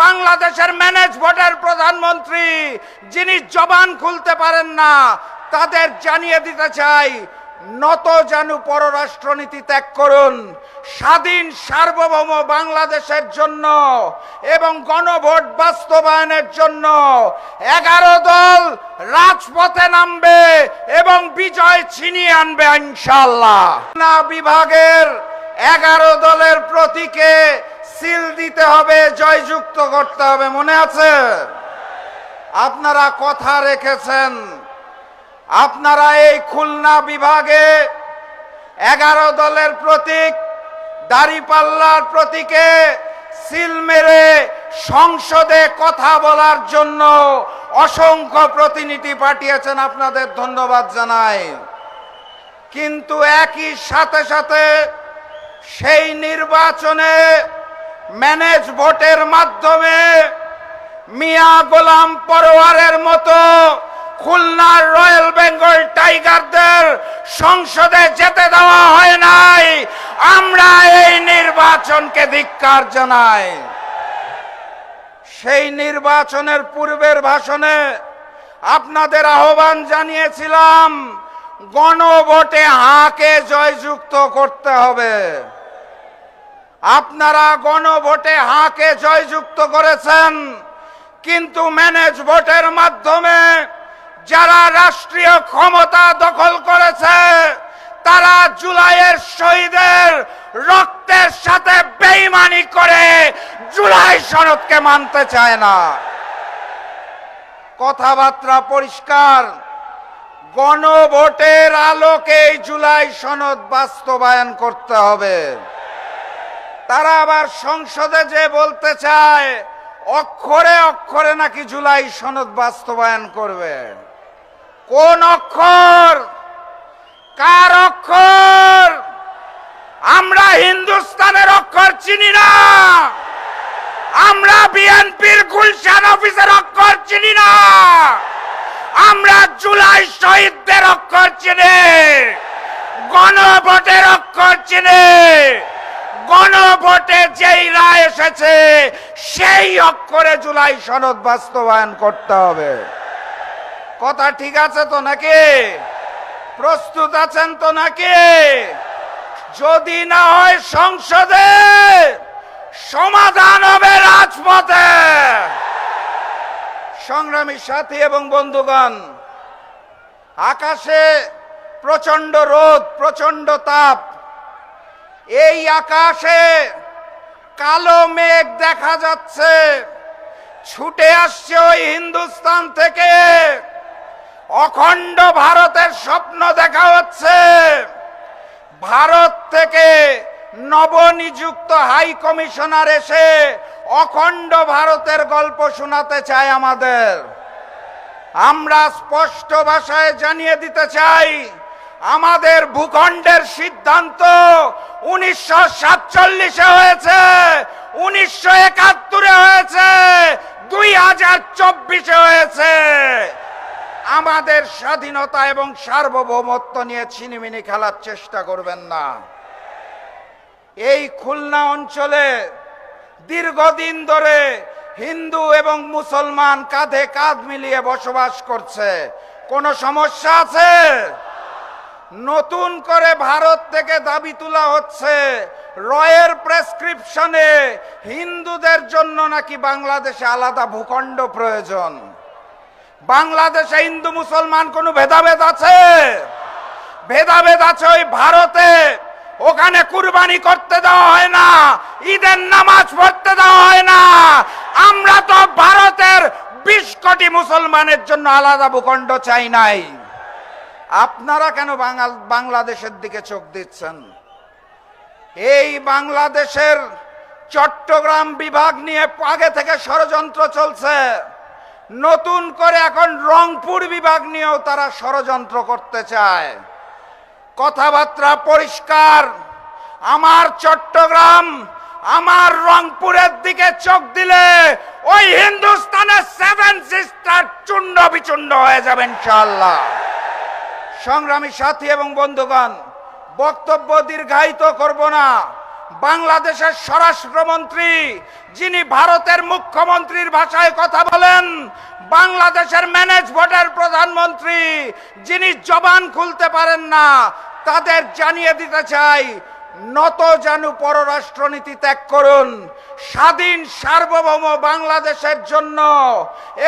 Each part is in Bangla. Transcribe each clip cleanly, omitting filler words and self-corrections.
বাংলাদেশের ম্যানেজ ভোটের প্রধানমন্ত্রী যিনি জবান খুলতে পারেন না, তাদের জানিয়ে দিতে চাই, নত জানু পররাষ্ট্রনীতি ত্যাগ করুন। স্বাধীন সার্বভৌম বাংলাদেশের জন্য এবং গণভোট বাস্তবায়নের জন্য 11 দল রাজপথে নামবে এবং বিজয় ছিনিয়ে আনবে ইনশাআল্লাহ। না, বিভাগের 11 দলের প্রতীকে সিল দিতে হবে, জয়যুক্ত করতে হবে, মনে আছে? আপনারা কথা রেখেছেন। আপনারা এই খুলনা বিভাগে 11 দলের প্রতীক দাঁড়িপাল্লার প্রতীকে সিল মেরে সংসদে কথা বলার জন্য অসংখ্য প্রতিনিধি পাঠিয়েছেন, আপনাদের ধন্যবাদ জানাই। কিন্তু একই সাথে সাথে সেই নির্বাচনে ম্যানেজ ভোটের মাধ্যমে মিয়া গোলাম পরোয়ারের মতো খুলনার রয়্যাল বেঙ্গল টাইগারদের সংসদে যেতে দেওয়া হয় নাই। আমরা এই নির্বাচনকে ধিক্কার জানাই। সেই নির্বাচনের পূর্বের ভাষণে আপনাদের আহ্বান জানিয়েছিলাম, গণভোটে হাকে জয়যুক্ত করতে হবে। আপনারা গণভোটে হাকে জয়যুক্ত করেছেন, কিন্তু ম্যানেজ ভোটের মাধ্যমে যারা রাষ্ট্রীয় ক্ষমতা দখল করেছে তারা জুলাইয়ের শহীদের রক্তের সাথে বেঈমানি করে জুলাই সনদকে মানতে চায় না। কথাবার্তা পরিষ্কার, গণভোটের আলোকে জুলাই সনদ বাস্তবায়ন করতে হবে। তারা আবার সংসদে যে বলতে চায় অক্ষরে অক্ষরে নাকি জুলাই সনদ বাস্তবায়ন করবে। কোন অক্ষর? কার অক্ষর? আমরা হিন্দুস্তানের অক্ষর চিনি না, আমরা বিএনপির গুলশান অফিসের অক্ষর চিনি না, আমরা জুলাই শহীদদের অক্ষর চিনি, গণভোটের অক্ষর চিনি। গণভোটে যেই রায় এসেছে সেই অক্ষরে জুলাই সনদ বাস্তবায়ন করতে হবে। কথা ঠিক আছে তো নাকি? প্রস্তুত আছেন তো নাকি? যদি না হয় সংসদে, সমাধান হবে রাজপথে। সংগ্রামী সাথী এবং বন্ধুগণ, আকাশে প্রচন্ড রোদ, প্রচন্ড তাপ। এই আকাশে কালো মেঘ দেখা যাচ্ছে, ছুটে আসছে ওই হিন্দুস্তান থেকে। অখণ্ড ভারতের স্বপ্ন দেখা হচ্ছে। ভারত থেকে নবনিযুক্ত হাই কমিশনার এসে অখণ্ড ভারতের গল্প শোনাতে চায় আমাদের। আমরা স্পষ্ট ভাষায় জানিয়ে দিতে চাই, আমাদের ভূখণ্ডের সিদ্ধান্ত 1947-এ হয়েছে, 1971-এ হয়েছে, 2024-এ হয়েছে। আমাদের স্বাধীনতা এবং সার্বভৌমত্ব নিয়ে ছিনিমিনি খেলার চেষ্টা করবেন না। এই খুলনা অঞ্চলে দীর্ঘদিন ধরে হিন্দু এবং মুসলমান কাঁধে কাঁধ মিলিয়ে বসবাস করছে। কোনো সমস্যা আছে? নতুন করে ভারত থেকে দাবি তোলা হচ্ছে রয়ের প্রেসক্রিপশনে হিন্দুদের জন্য নাকি বাংলাদেশে আলাদা ভূখণ্ড প্রয়োজন। বাংলাদেশে হিন্দু মুসলমান কোনো ভেদাভেদ আছে? ভেদাভেদ আছে ওই ভারতে। ওখানে কুরবানি করতে দেওয়া হয় না, ঈদের নামাজ পড়তে দেওয়া হয় না। আমরা তো ভারতের 20 কোটি মুসলমানের জন্য আলাদা ভূখণ্ড চাই নাই। আপনারা কেন বাংলাদেশের দিকে চোখ দিচ্ছেন? এই বাংলাদেশের চট্টগ্রাম বিভাগ নিয়ে আগে থেকে ষড়যন্ত্র চলছে। নতুন করে এখন রংপুর বিভাগ নিয়েও তারা ষড়যন্ত্র করতে চায়। কথাবার্তা পরিষ্কার, আমার চট্টগ্রাম, আমার রংপুরের দিকে চোখ দিলে ওই হিন্দুস্তানের 7 সিস্টার চূর্ণ বিচূর্ণ হয়ে যাবে ইনশাআল্লাহ। সংগ্রামী সাথী এবং বন্ধুগণ, বক্তব্য দীর্ঘায়িত করব না। বাংলাদেশের স্বরাষ্ট্রমন্ত্রী, যিনি ভারতের মুখ্যমন্ত্রীর ভাষায় কথা বলেন, বাংলাদেশের ম্যানেজ বোর্ডের প্রধানমন্ত্রী, যিনি জবান খুলতে পারেন না, তাদের জানিয়ে দিতে চাই, নত জানু পররাষ্ট্রনীতি ত্যাগ করুন। স্বাধীন সার্বভৌম বাংলাদেশের জন্য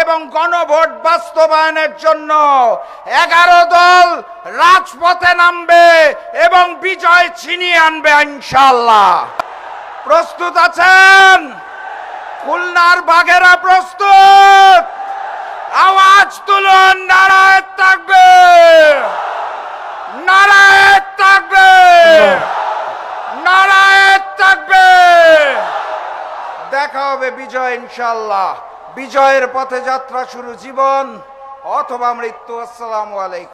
এবং গণভোট বাস্তবায়নের জন্য 11 দল রাজপথে নামবে এবং বিজয় ছিনিয়ে আনবে ইনশাআল্লাহ। প্রস্তুত আছেন? খুলনার বাঘেরা প্রস্তুত? আওয়াজ তুলুন, নারায়ে তাকবীর, নারায়ে তাকবীর, নারায়ে তাকবীর। দেখা হবে বিজয় ইনশাআল্লাহ। বিজয়ের পথে যাত্রা শুরু, জীবন অথবা মৃত্যু। আসসালামু আলাইকুম।